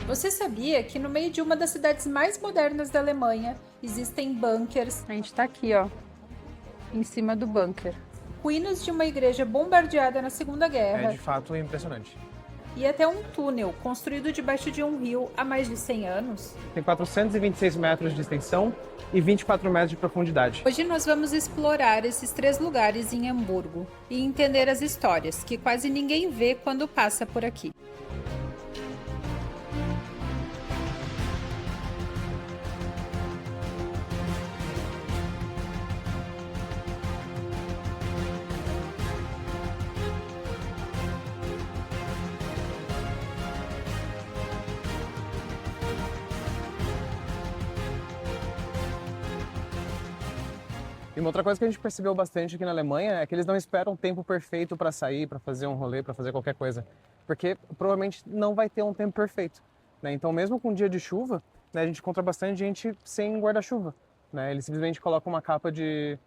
Você sabia que no meio de uma das cidades mais modernas da Alemanha existem bunkers, A gente tá aqui, ó, em cima do bunker. ruínas de uma igreja bombardeada na Segunda É Guerra de fato impressionante. e até um túnel construído debaixo de um rio há mais de 100 anos? Tem 426 metros de extensão e 24 metros de profundidade. Hoje nós vamos explorar esses 3 lugares em Hamburgo e entender as histórias que quase ninguém vê quando passa por aqui. E uma outra coisa que a gente percebeu bastante aqui na Alemanha é que eles não esperam o tempo perfeito para sair, para fazer um rolê, para fazer qualquer coisa, porque provavelmente não vai ter um tempo perfeito, né? Então, mesmo com um dia de chuva, né, a gente encontra bastante gente sem guarda-chuva, né? Eles simplesmente colocam uma capa de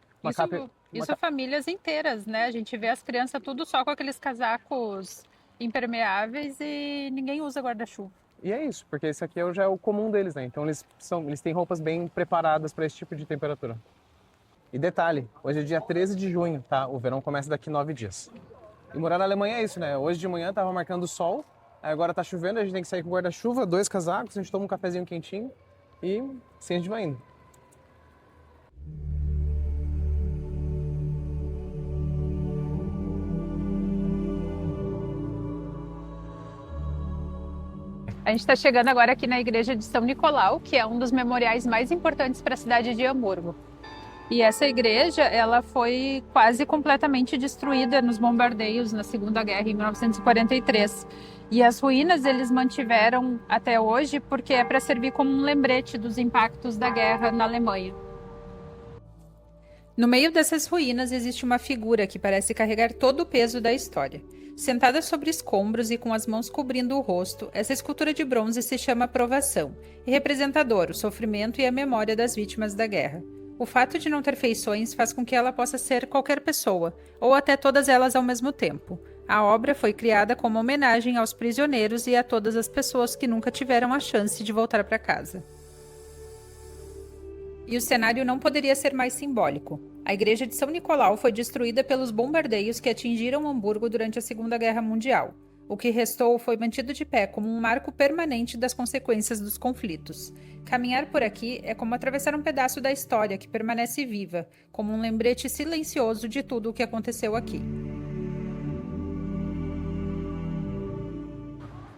Isso famílias inteiras, né? A gente vê as crianças tudo só com aqueles casacos impermeáveis e ninguém usa guarda-chuva. E é isso, porque esse aqui já é o comum deles, né? Então eles têm roupas bem preparadas para esse tipo de temperatura. E detalhe, hoje é dia 13 de junho, tá? O verão começa daqui 9 dias. E morar na Alemanha é isso, né? Hoje de manhã tava marcando sol, aí agora tá chovendo, a gente tem que sair com guarda-chuva, 2 casacos, a gente toma um cafezinho quentinho e assim a gente vai indo. A gente está chegando agora aqui na igreja de São Nicolau, que é um dos memoriais mais importantes para a cidade de Hamburgo. E essa igreja, ela foi quase completamente destruída nos bombardeios na Segunda Guerra, em 1943. E as ruínas eles mantiveram até hoje porque é para servir como um lembrete dos impactos da guerra na Alemanha. No meio dessas ruínas existe uma figura que parece carregar todo o peso da história. Sentada sobre escombros e com as mãos cobrindo o rosto, essa escultura de bronze se chama Provação e representa a dor, o sofrimento e a memória das vítimas da guerra. O fato de não ter feições faz com que ela possa ser qualquer pessoa, ou até todas elas ao mesmo tempo. A obra foi criada como homenagem aos prisioneiros e a todas as pessoas que nunca tiveram a chance de voltar para casa. E o cenário não poderia ser mais simbólico. A igreja de São Nicolau foi destruída pelos bombardeios que atingiram Hamburgo durante a Segunda Guerra Mundial. O que restou foi mantido de pé como um marco permanente das consequências dos conflitos. Caminhar por aqui é como atravessar um pedaço da história que permanece viva, como um lembrete silencioso de tudo o que aconteceu aqui.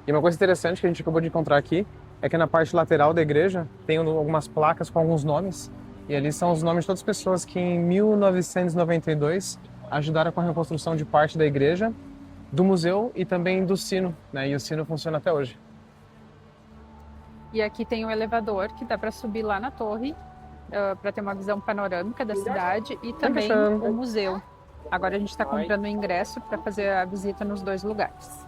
E uma coisa interessante que a gente acabou de encontrar aqui é que na parte lateral da igreja tem algumas placas com alguns nomes, e ali são os nomes de todas as pessoas que em 1992 ajudaram com a reconstrução de parte da igreja, do museu e também do sino, né? E o sino funciona até hoje. E aqui tem o elevador que dá para subir lá na torre, para ter uma visão panorâmica da cidade e também o museu. Agora a gente está comprando o ingresso para fazer a visita nos 2 lugares.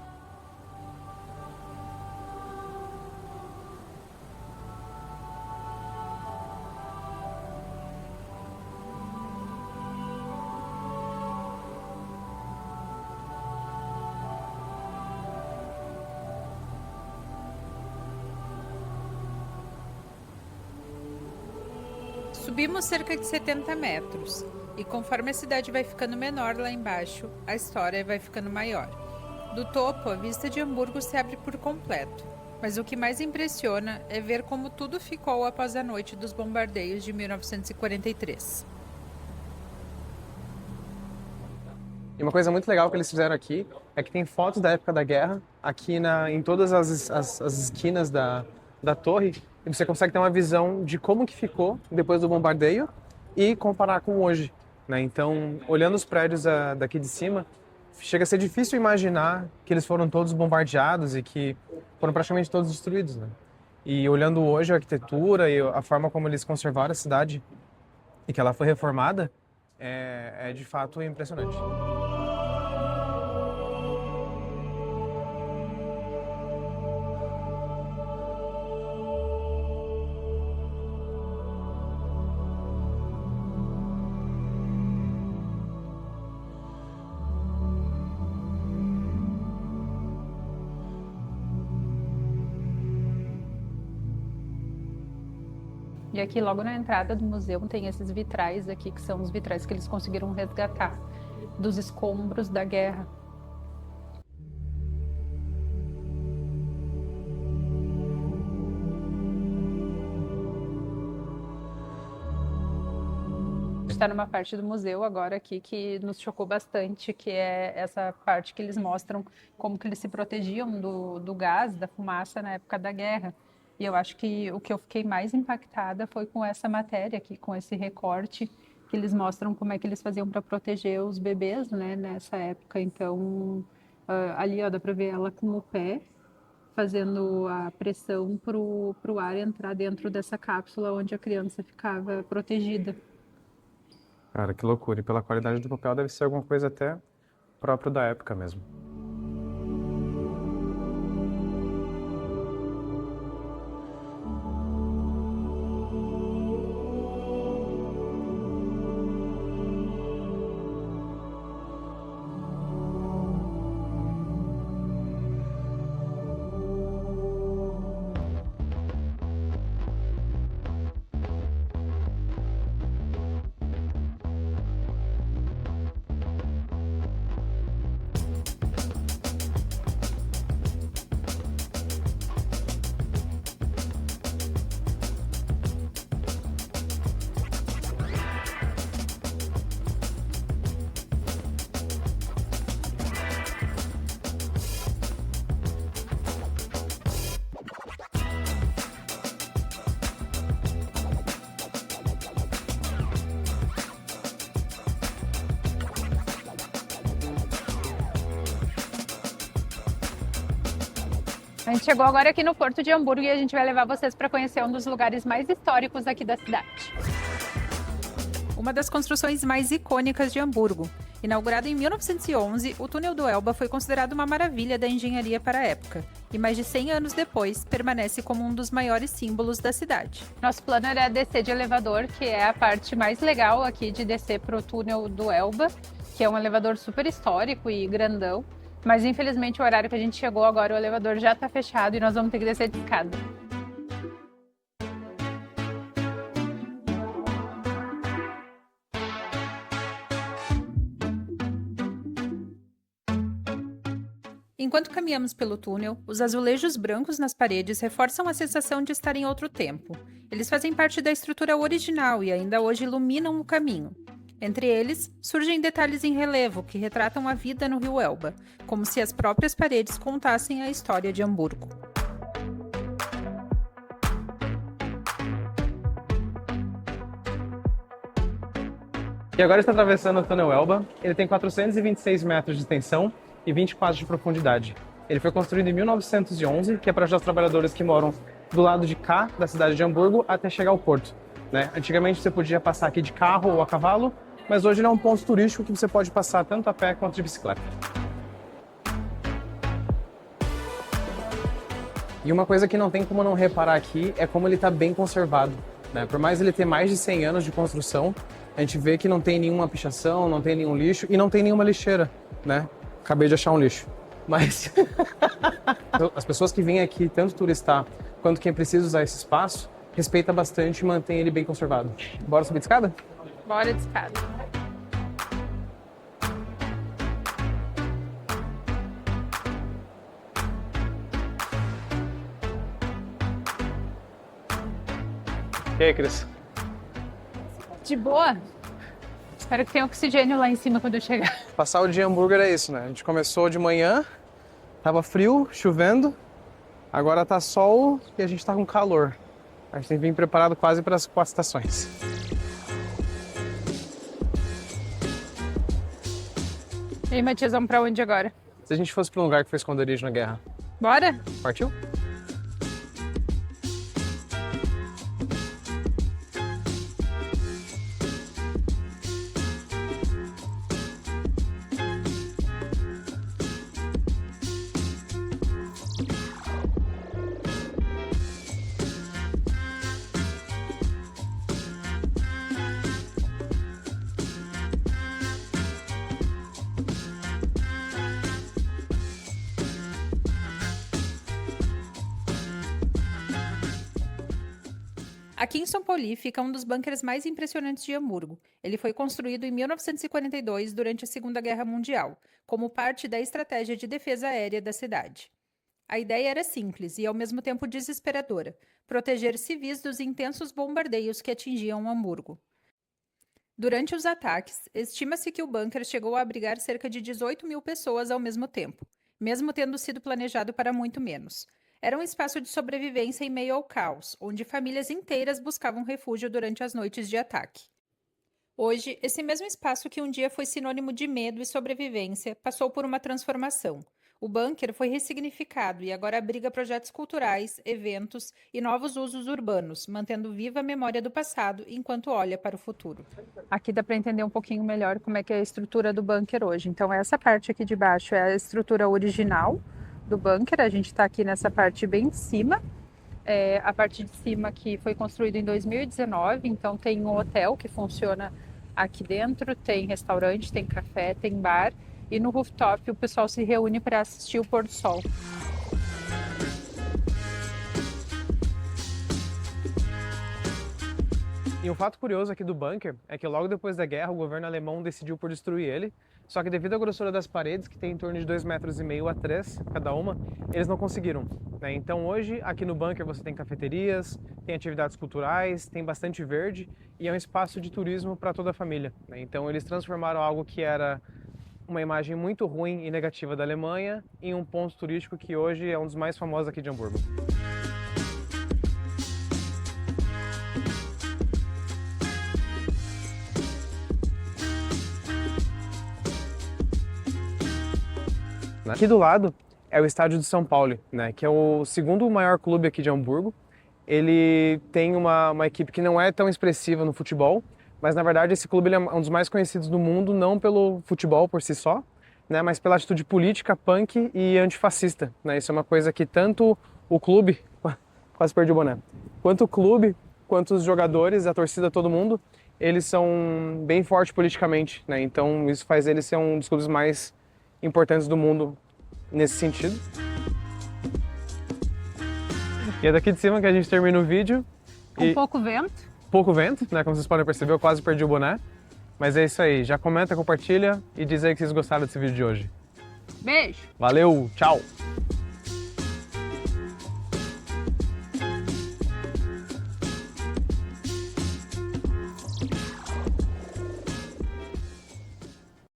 Subimos cerca de 70 metros, e conforme a cidade vai ficando menor lá embaixo, a história vai ficando maior. Do topo, a vista de Hamburgo se abre por completo, mas o que mais impressiona é ver como tudo ficou após a noite dos bombardeios de 1943. E uma coisa muito legal que eles fizeram aqui é que tem fotos da época da guerra aqui em todas as esquinas da torre, e você consegue ter uma visão de como que ficou depois do bombardeio e comparar com hoje, né? Então, olhando os prédios daqui de cima, chega a ser difícil imaginar que eles foram todos bombardeados e que foram praticamente todos destruídos, né? E olhando hoje a arquitetura e a forma como eles conservaram a cidade e que ela foi reformada, é de fato impressionante. E aqui logo na entrada do museu tem esses vitrais aqui, que são os vitrais que eles conseguiram resgatar dos escombros da guerra. Está numa parte do museu agora aqui que nos chocou bastante, que é essa parte que eles mostram como que eles se protegiam do gás, da fumaça na época da guerra. E eu acho que o que eu fiquei mais impactada foi com essa matéria aqui, com esse recorte, que eles mostram como é que eles faziam para proteger os bebês, né, nessa época. Então, ali ó, dá para ver ela com o pé, fazendo a pressão para o ar entrar dentro dessa cápsula onde a criança ficava protegida. Cara, que loucura. E pela qualidade do papel deve ser alguma coisa até próprio da época mesmo. A gente chegou agora aqui no Porto de Hamburgo e a gente vai levar vocês para conhecer um dos lugares mais históricos aqui da cidade. Uma das construções mais icônicas de Hamburgo. Inaugurado em 1911, o túnel do Elba foi considerado uma maravilha da engenharia para a época. E mais de 100 anos depois, permanece como um dos maiores símbolos da cidade. Nosso plano era descer de elevador, que é a parte mais legal aqui de descer para o túnel do Elba, que é um elevador super histórico e grandão. Mas infelizmente o horário que a gente chegou agora, o elevador já está fechado e nós vamos ter que descer de escada. Enquanto caminhamos pelo túnel, os azulejos brancos nas paredes reforçam a sensação de estar em outro tempo. Eles fazem parte da estrutura original e ainda hoje iluminam o caminho. Entre eles, surgem detalhes em relevo que retratam a vida no rio Elba, como se as próprias paredes contassem a história de Hamburgo. E agora está atravessando o túnel Elba. Ele tem 426 metros de extensão e 24 de profundidade. Ele foi construído em 1911, que é para ajudar os trabalhadores que moram do lado de cá, da cidade de Hamburgo, até chegar ao porto, né? Antigamente você podia passar aqui de carro ou a cavalo, mas hoje ele é um ponto turístico que você pode passar tanto a pé quanto de bicicleta. E uma coisa que não tem como não reparar aqui é como ele está bem conservado, né? Por mais ele ter mais de 100 anos de construção, a gente vê que não tem nenhuma pichação, não tem nenhum lixo e não tem nenhuma lixeira, né? Acabei de achar um lixo. Mas as pessoas que vêm aqui, tanto turistar quanto quem precisa usar esse espaço, respeita bastante e mantém ele bem conservado. Bora subir de escada? Bora de escada. E aí, Cris? De boa? Espero que tenha oxigênio lá em cima quando eu chegar. Passar o dia em Hamburgo é isso, né? A gente começou de manhã, tava frio, chovendo, agora tá sol e a gente tá com calor. A gente tem que vir preparado quase para as 4 estações. E aí, Matias, vamos pra onde agora? Se a gente fosse para um lugar que foi esconderijo na guerra, Bora? partiu? Aqui em São Paulo fica um dos bunkers mais impressionantes de Hamburgo. Ele foi construído em 1942 durante a Segunda Guerra Mundial, como parte da estratégia de defesa aérea da cidade. A ideia era simples e ao mesmo tempo desesperadora: proteger civis dos intensos bombardeios que atingiam Hamburgo. Durante os ataques, estima-se que o bunker chegou a abrigar cerca de 18 mil pessoas ao mesmo tempo, mesmo tendo sido planejado para muito menos. Era um espaço de sobrevivência em meio ao caos, onde famílias inteiras buscavam refúgio durante as noites de ataque. Hoje, esse mesmo espaço que um dia foi sinônimo de medo e sobrevivência passou por uma transformação. O bunker foi ressignificado e agora abriga projetos culturais, eventos e novos usos urbanos, mantendo viva a memória do passado enquanto olha para o futuro. Aqui dá para entender um pouquinho melhor como é que é a estrutura do bunker hoje. Então essa parte aqui de baixo é a estrutura original do bunker, a gente está aqui nessa parte bem de cima. A parte de cima aqui foi construída em 2019, então tem um hotel que funciona aqui dentro, tem restaurante, tem café, tem bar. E no rooftop o pessoal se reúne para assistir o pôr do sol. E um fato curioso aqui do bunker é que logo depois da guerra o governo alemão decidiu por destruir ele, só que devido à grossura das paredes, que tem em torno de 2,5 metros a 3 cada uma, eles não conseguiram, né? Então hoje aqui no bunker você tem cafeterias, tem atividades culturais, tem bastante verde e é um espaço de turismo para toda a família, né? Então eles transformaram algo que era uma imagem muito ruim e negativa da Alemanha em um ponto turístico que hoje é um dos mais famosos aqui de Hamburgo. Aqui do lado é o estádio de São Paulo, né, que é o segundo maior clube aqui de Hamburgo. Ele tem uma equipe que não é tão expressiva no futebol, mas na verdade esse clube ele é um dos mais conhecidos do mundo, não pelo futebol por si só, né, mas pela atitude política, punk e antifascista, né? Isso é uma coisa que tanto o clube, quase perdi o boné, quanto o clube, quanto os jogadores, a torcida, todo mundo, eles são bem fortes politicamente, né? Então isso faz ele ser um dos clubes mais importantes do mundo nesse sentido. E é daqui de cima que a gente termina o vídeo. Com pouco vento. Pouco vento, né? Como vocês podem perceber, eu quase perdi o boné. Mas é isso aí. Já comenta, compartilha e diz aí que vocês gostaram desse vídeo de hoje. Beijo! Valeu, tchau!